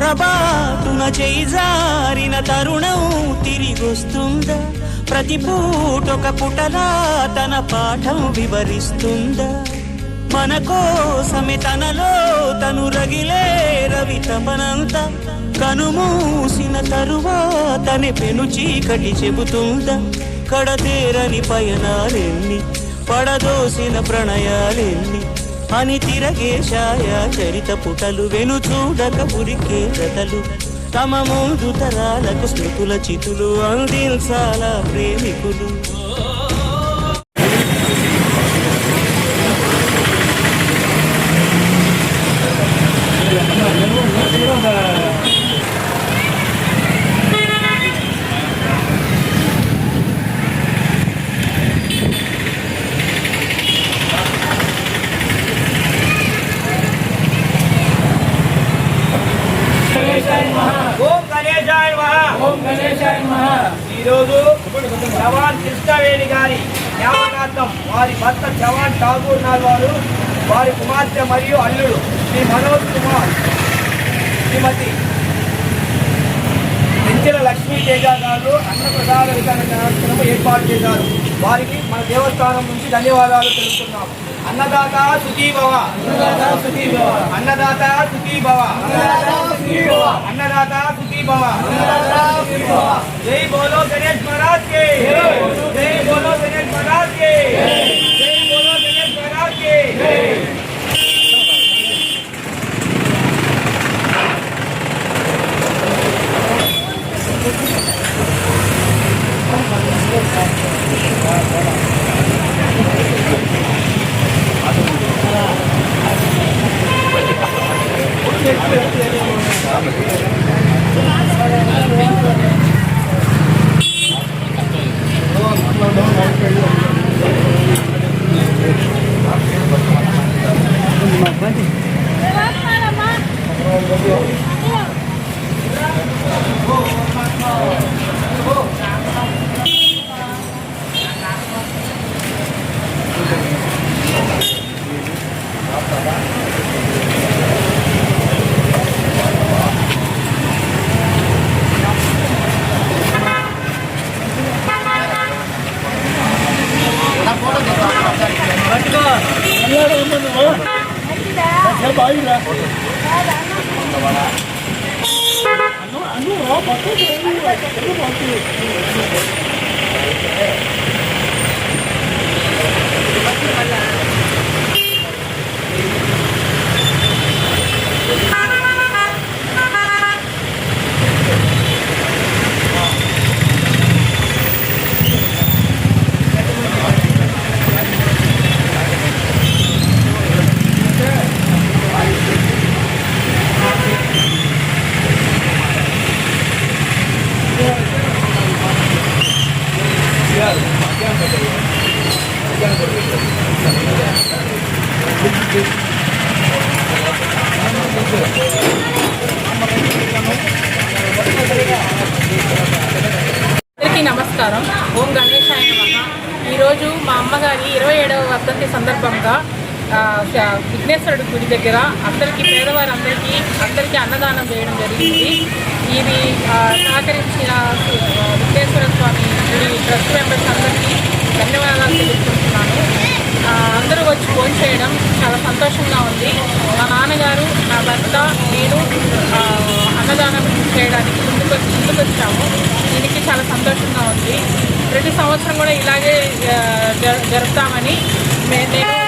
పొరబాటున చేజారిన తరుణం తిరిగొస్తుందా? ప్రతి పూటొక పుటలా తన పాఠం వివరిస్తుందా? మన కోసమే తనలో తను రగిలే రవి తపనంతా కనుమూసిన తరువాతనే పెను చీకటి చెబుతుందా? కడతేరని పయనాలెన్ని, పడదోసిన ప్రణయాలెన్ని అని తిరగే ఛాయా చరిత పుటలు, వెను చూడక ఉరికే కథలు. తమ ముందు తరాలకు స్మృతుల చితులు అందించాల ప్రేమికులు. ఈరోజు జవాన్ కృష్ణవేణి గారి జ్ఞాపకార్థం వారి భర్త జవాన్ ఠాగూర్ నాథ్ వారు, వారి కుమార్తె మరియు అల్లుడు శ్రీ మనోజ్ కుమార్, శ్రీమతి పెంచెల లక్ష్మీ తేజ గారు అన్నప్రసాద వితరణ కార్యక్రమం ఏర్పాటు చేశారు. వారికి మన దేవస్థానం నుంచి ధన్యవాదాలు తెలుపుతున్నాము. అన్నదాత సుఖీ భవ, అన్నదాత సుఖీ భవ, అన్నదాత సుఖీ భవ, అన్నదాత సుఖీ భవ. జై బోలో గణేష్ మహారాజ్ కే, జై బోలో గణేష్ మహారాజ్ కే, జై బోలో గణేష్ మహారాజ్ కే. అందరికీ నమస్కారం. ఓం గణేశాయ నమః. ఈరోజు మా అమ్మగారి 27వ వర్ధంతి సందర్భంగా విఘ్నేశ్వరుడి గుడి దగ్గర అందరికీ, పేదవారందరికీ అన్నదానం చేయడం జరిగింది. ఇది సహకరించిన విఘ్నేశ్వర స్వామి గుడి ట్రస్ట్ మెంబర్స్ అందరికీ ధన్యవాదాలు తెలుపుకుంటున్నాను. అందరూ వచ్చి ఫోన్ చేయడం చాలా సంతోషంగా ఉంది. మా నాన్నగారు, నా భర్త, నేను అన్నదానం చేయడానికి ముందుకొచ్చాము. దీనికి చాలా సంతోషంగా ఉంది. ప్రతి సంవత్సరం కూడా ఇలాగే జరుపుతామని నేను